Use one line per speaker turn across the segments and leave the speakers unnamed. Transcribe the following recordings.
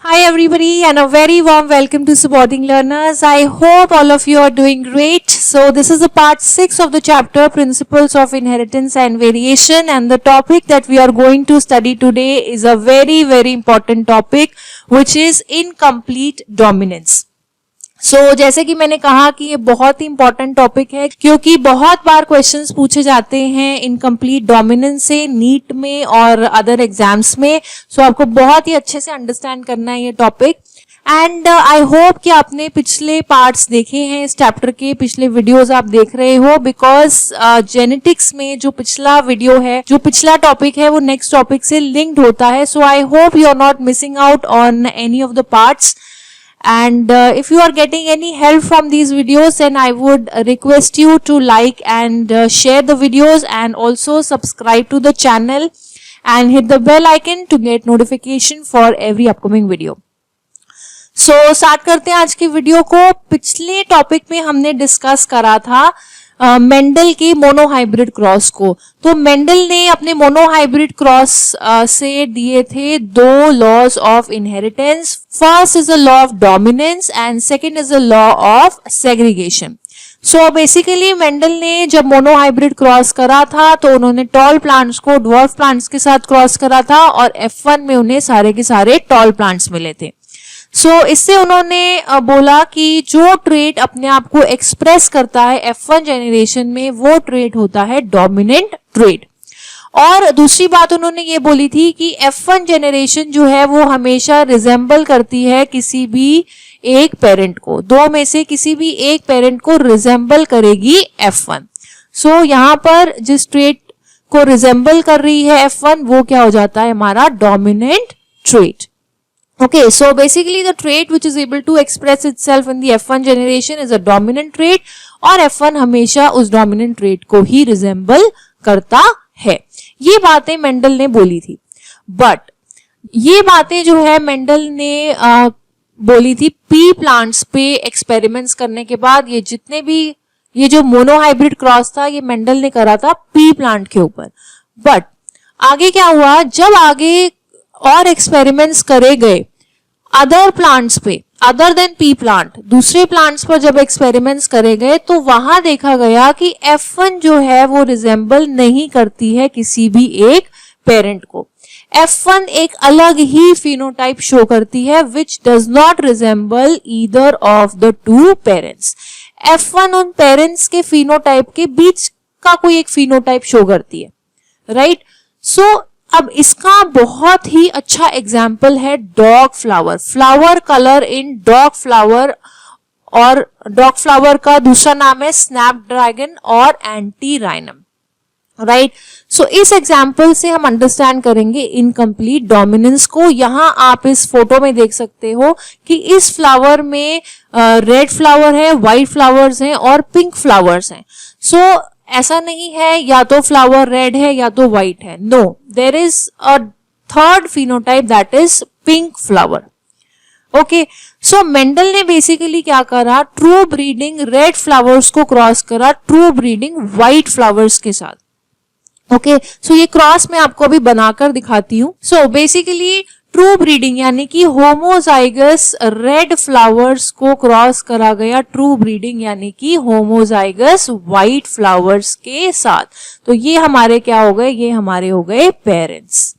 Hi everybody and a very warm welcome to Supporting Learners. I hope all of you are doing great. So this is the part 6 of the chapter Principles of Inheritance and Variation, and the topic that we are going to study today is a very important topic, which is incomplete dominance. जैसे कि मैंने कहा कि ये बहुत ही important topic है क्योंकि बहुत बार क्वेश्चंस पूछे जाते हैं इनकम्प्लीट डोमिनेंस से नीट में और अदर एग्जाम्स में. आपको बहुत ही अच्छे से अंडरस्टैंड करना है ये टॉपिक. एंड आई होप कि आपने पिछले पार्ट्स देखे हैं, इस चैप्टर के पिछले वीडियोस आप देख रहे हो, बिकॉज जेनेटिक्स में जो पिछला वीडियो है, जो पिछला टॉपिक है, वो नेक्स्ट टॉपिक से लिंक्ड होता है. So I hope you are not missing out on any of the parts. And if you are getting any help from these videos, then I would request you to like and share the videos and also subscribe to the channel and hit the bell icon to get notification for every upcoming video. Start करते हैं आज की video को. पिछले topic में हमने discuss करा था मेंडल के मोनोहाइब्रिड क्रॉस को. तो मेंडल ने अपने मोनोहाइब्रिड क्रॉस से दिए थे दो laws of inheritance. First is the law of dominance and second is the law of segregation. Basically Mendel ने जब मोनोहाइब्रिड क्रॉस करा था तो उन्होंने टॉल प्लांट्स को ड्वार्फ प्लांट्स के साथ क्रॉस करा था और F1 में उन्हें सारे के सारे टॉल प्लांट्स मिले थे. इससे उन्होंने बोला कि जो ट्रेट अपने आप को एक्सप्रेस करता है F1 जेनरेशन में, वो ट्रेट होता है डोमिनेंट ट्रेट. और दूसरी बात उन्होंने ये बोली थी कि F1 जेनरेशन जो है वो हमेशा रिजेंबल करती है किसी भी एक पेरेंट को. दो में से किसी भी एक पेरेंट को रिजेंबल करेगी F1. यहाँ पर जिस ट्रेट को रिजेंबल कर रही है F1, वो क्या हो जाता है, हमारा dominant trait. Okay, so basically the trait which is able to express itself in the F1 generation is a dominant trait और F1 हमेशा उस dominant trait को ही resemble करता है. ये बातें मेंडल ने बोली थी. बट ये बातें जो है मेंडल ने बोली थी पी प्लांट्स पे एक्सपेरिमेंट्स करने के बाद. ये जितने भी ये जो मोनोहाइब्रिड क्रॉस था ये मेंडल ने करा था पी प्लांट के ऊपर. बट आगे क्या हुआ, जब आगे और एक्सपेरिमेंट्स करे गए अदर प्लांट्स पे, अदर देन पी प्लांट, दूसरे प्लांट्स पर जब एक्सपेरिमेंट्स करे गए तो वहां देखा गया कि F1 जो है वो रिजेंबल नहीं करती है किसी भी एक पेरेंट को. F1 एक अलग ही फिनोटाइप शो करती है which does not resemble either of the two parents. F1 उन पेरेंट्स के फिनोटाइप के बीच का कोई एक फिनोटाइप शो करती है, राइट. अब इसका बहुत ही अच्छा एग्जाम्पल है dog flower. Flower colour in dog flower, और डॉग फ्लावर का दूसरा नाम है स्नैपड्रैगन और एंटीराइनम, राइट. इस एग्जाम्पल से हम अंडरस्टैंड करेंगे इनकम्प्लीट डोमिनेंस को. यहाँ आप इस फोटो में देख सकते हो कि इस फ्लावर में रेड फ्लावर है, व्हाइट फ्लावर्स हैं और पिंक फ्लावर्स हैं. ऐसा नहीं है या तो फ्लावर रेड है या तो व्हाइट है. No, there is a third phenotype that is pink flower. Okay, Mendel ने बेसिकली क्या करा, ट्रू ब्रीडिंग रेड फ्लावर्स को क्रॉस करा ट्रू ब्रीडिंग व्हाइट फ्लावर्स के साथ. ओके, ये क्रॉस मैं आपको अभी बनाकर दिखाती हूँ. बेसिकली ट्रू ब्रीडिंग यानी कि होमोजाइगस रेड फ्लावर्स को क्रॉस करा गया ट्रू ब्रीडिंग यानी कि होमोजाइगस व्हाइट फ्लावर्स के साथ. ये हमारे क्या हो गए, ये हमारे हो गए पेरेंट्स.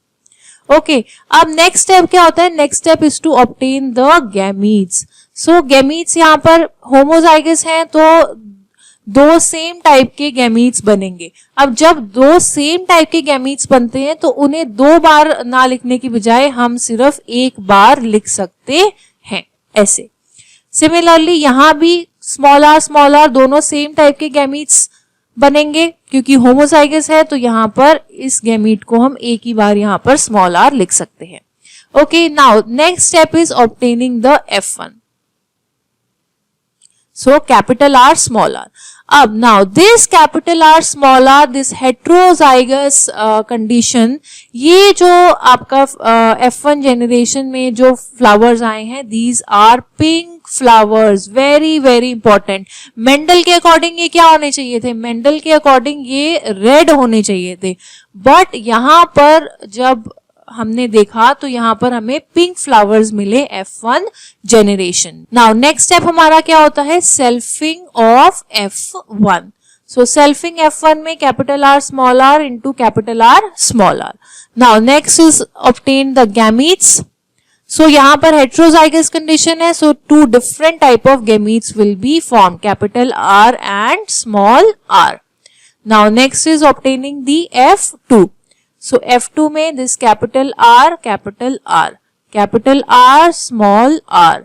ओके, अब नेक्स्ट स्टेप क्या होता है, next step is to obtain the gametes. Gametes यहाँ पर होमोजाइगस हैं तो दो सेम टाइप के गैमीट्स बनेंगे. अब जब दो सेम टाइप के गैमीट्स बनते हैं तो उन्हें दो बार ना लिखने की बजाय हम सिर्फ एक बार लिख सकते हैं, ऐसे. सिमिलरली यहाँ भी स्मॉल आर दोनों सेम टाइप के गैमीट्स बनेंगे क्योंकि होमोजाइगस है, तो यहाँ पर इस गैमीट को हम एक ही बार यहाँ पर स्मॉल आर लिख सकते हैं. Okay, now next step is obtaining the F1. Capital R, small r. अब now this capital R, small r, this heterozygous condition, ये जो आपका F1 generation में जो flowers आए हैं, these are pink flowers, very important. Mendel के according ये क्या होने चाहिए थे, मेंडल के अकॉर्डिंग ये रेड होने चाहिए थे. बट यहाँ पर जब हमने देखा तो यहाँ पर हमें पिंक फ्लावर्स मिले F1 generation. Now next step हमारा क्या होता है, selfing of F1। So selfing F1 में capital R small r into capital R small r। Now next is obtain the gametes. So यहाँ पर हेट्रोजाइगस कंडीशन है, so two different type of gametes will be form, capital R and स्मॉल r। Now next is obtaining the F2। सो F2 में this capital R capital R small r,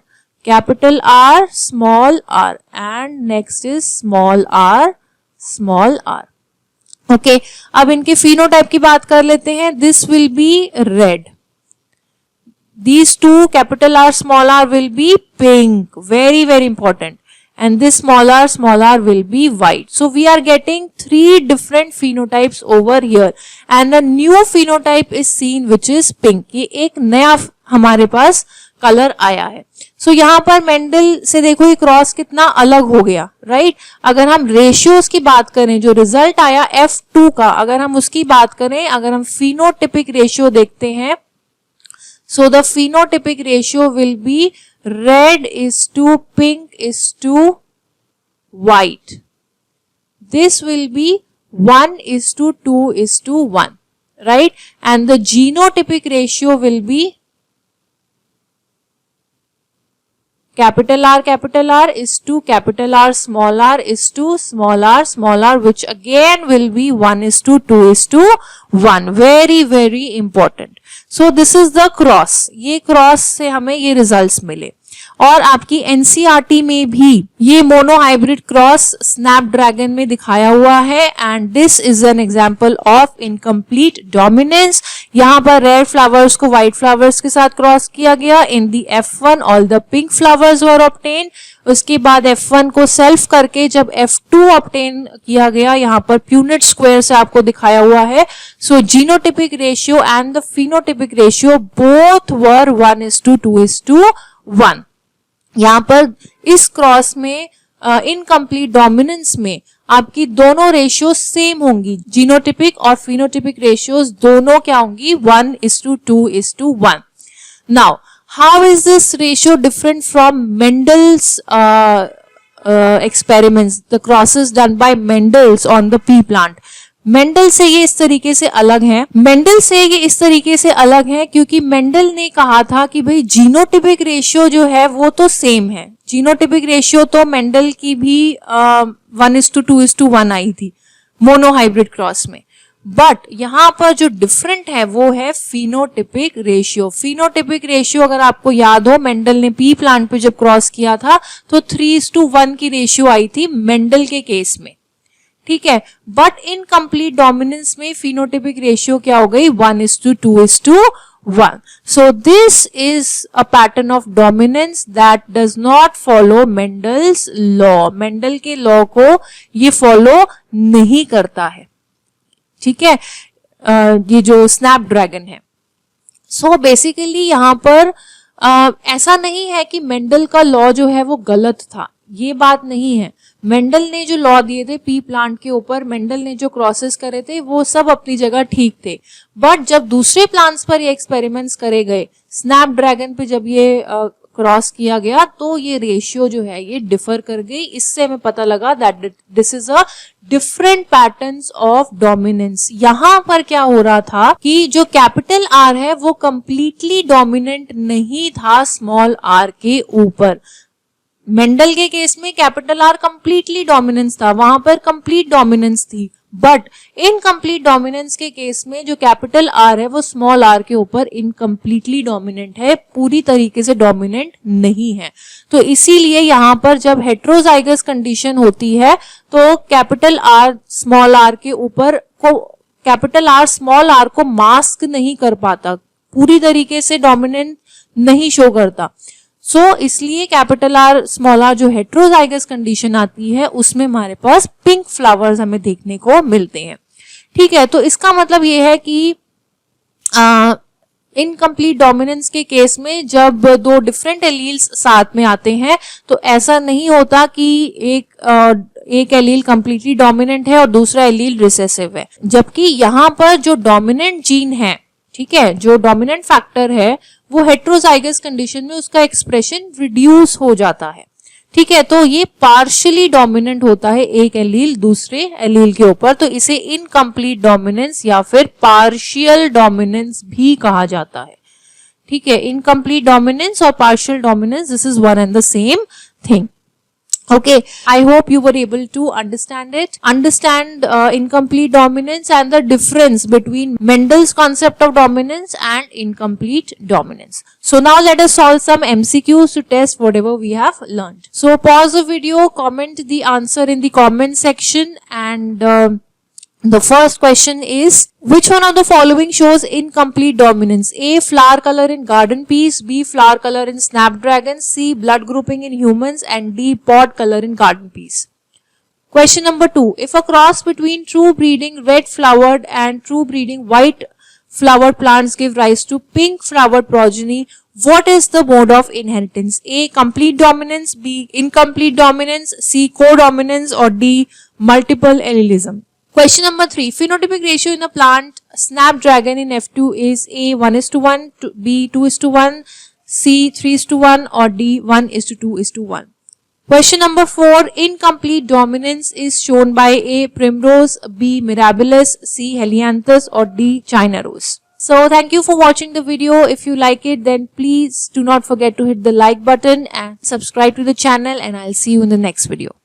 capital R small r and next is small r small r। Okay, अब इनके phenotype की बात कर लेते हैं। This will be red, these two capital R small r will be pink, very very important, and this small r will be white. So we are getting three different phenotypes over here and a new phenotype is seen which is pink. ये एक नया हमारे पास colour आया है। सो यहाँ पर Mendel से देखो ये क्रॉस कितना अलग हो गया, राइट? अगर हम रेशियोज की बात करें, जो रिजल्ट आया F2 का, अगर हम उसकी बात करें, अगर हम फिनोटिपिक रेशियो देखते हैं, so the phenotypic ratio will be red is to pink is to white. This will be 1 is to 2 is to 1, right? And the genotypic ratio will be capital R is to capital R is to small r, which again will be 1 is to 2 is to 1. Very very important. So this is the cross. ये cross से हमें ये results मिले। और आपकी NCERT में भी ये मोनो हाइब्रिड क्रॉस स्नैपड्रैगन में दिखाया हुआ है and this is an example of incomplete dominance. यहाँ पर रेड फ्लावर्स को व्हाइट फ्लावर्स के साथ क्रॉस किया गया। इन दी F1 all the pink flowers were obtain. उसके बाद F1 को सेल्फ करके जब F2 ऑब्टेन किया गया, यहाँ पर प्यूनेट स्क्वायर से आपको दिखाया हुआ है। So genotypic ratio and the phenotypic ratio both were 1:2:1। यहाँ पर इस क्रॉस में इनकम्प्लीट डोमिनेंस में आपकी दोनों रेशियो सेम होंगी। जीनोटिपिक और फिनोटिपिक रेशियोज दोनों क्या होंगी, 1:2:1। Now how is this ratio different from Mendel's experiments, the crosses done by Mendels on the pea plant? Mendel से ये इस तरीके से अलग है। मेंडल से ये इस तरीके से अलग है क्योंकि मेंडल ने कहा था कि भाई जीनोटिपिक रेशियो जो है वो तो सेम है। जीनोटिपिक रेशियो तो मेंडल की भी 1:2:1 आई थी मोनो हाइब्रिड क्रॉस में, बट यहाँ पर जो डिफरेंट है वो है फिनोटिपिक रेशियो। फिनोटिपिक रेशियो अगर आपको याद हो, मेंडल ने पी प्लांट पे जब क्रॉस किया था तो 3:1 की रेशियो आई थी मेंडल के केस में, ठीक है। बट इन कंप्लीट डोमिनेंस में फिनोटिपिक रेशियो क्या हो गई, 1:2:1। So this is a pattern of dominance that does not follow Mendel's law. Mendel के लॉ को ये फॉलो नहीं करता है, ठीक है, ये जो स्नैपड्रैगन है। सो बेसिकली यहाँ पर ऐसा नहीं है कि मेंडल का लॉ जो है वो गलत था, ये बात नहीं है। मेंडल ने जो लॉ दिए थे पी प्लांट के ऊपर, मेंडल ने जो क्रॉसेस करे थे वो सब अपनी जगह ठीक थे, बट जब दूसरे प्लांट्स पर ये एक्सपेरिमेंट्स करे गए, स्नैपड्रैगन पे जब ये क्रॉस किया गया तो ये रेशियो जो है ये डिफर कर गई। इससे हमें पता लगा that this is a different patterns of dominance. यहाँ पर क्या हो रहा था कि जो कैपिटल आर है वो कंप्लीटली डोमिनेंट नहीं था स्मॉल आर के ऊपर। मेंडल के केस में कैपिटल आर कंप्लीटली डोमिनेंस था, वहां पर कंप्लीट डोमिनेंस थी, बट इनकम्प्लीट डोमिनेंस के केस में जो कैपिटल आर है वो स्मॉल आर के ऊपर इनकम्प्लीटली डोमिनेंट है, पूरी तरीके से डोमिनेंट नहीं है। तो इसीलिए यहाँ पर जब हेट्रोजाइगस कंडीशन होती है तो कैपिटल आर स्मॉल आर के ऊपर को, कैपिटल आर स्मॉल आर को मास्क नहीं कर पाता, पूरी तरीके से डोमिनेंट नहीं शो करता। इसलिए कैपिटल आर स्मॉल आर जो हेट्रोजाइगस कंडीशन आती है उसमें हमारे पास पिंक फ्लावर्स हमें देखने को मिलते हैं, ठीक है। तो इसका मतलब ये है कि इनकम्प्लीट डोमिनेंस के केस में जब दो डिफरेंट एलील्स साथ में आते हैं तो ऐसा नहीं होता कि एक एलील कंप्लीटली डोमिनेंट है और दूसरा एलील रिसेसिव है, जबकि यहाँ पर जो डोमिनेंट जीन है ठीक है, जो डोमिनेंट फैक्टर है वो हेट्रोजाइगस कंडीशन में उसका एक्सप्रेशन रिड्यूस हो जाता है, ठीक है। तो ये पार्शियली डोमिनेंट होता है एक एलील दूसरे एलील के ऊपर, तो इसे इनकम्प्लीट डोमिनेंस या फिर पार्शियल डोमिनेंस भी कहा जाता है, ठीक है। इनकम्प्लीट डोमिनेंस और partial dominance, this is one and the same thing. Okay, I hope you were able to understand it. Understand incomplete dominance and the difference between Mendel's concept of dominance and incomplete dominance. So now let us solve some MCQs to test whatever we have learned. So pause the video, comment the answer in the comment section, and the first question is, which one of the following shows incomplete dominance? A. Flower color in garden peas. B. Flower color in snapdragon. C. Blood grouping in humans. And D. Pod color in garden peas. Question number 2. If a cross between true breeding red flowered and true breeding white flowered plants give rise to pink flowered progeny, what is the mode of inheritance? A. Complete dominance. B. Incomplete dominance. C. Codominance. Or D. Multiple allelism. Question number 3. Phenotypic ratio in a plant snapdragon in F2 is A. 1:1, B. 2:1, C. 3:1, or D. 1:2:1. Question number 4. Incomplete dominance is shown by A. Primrose, B. Mirabilis, C. Helianthus, or D. China rose. So thank you for watching the video. If you like it, then please do not forget to hit the like button and subscribe to the channel, and I'll see you in the next video.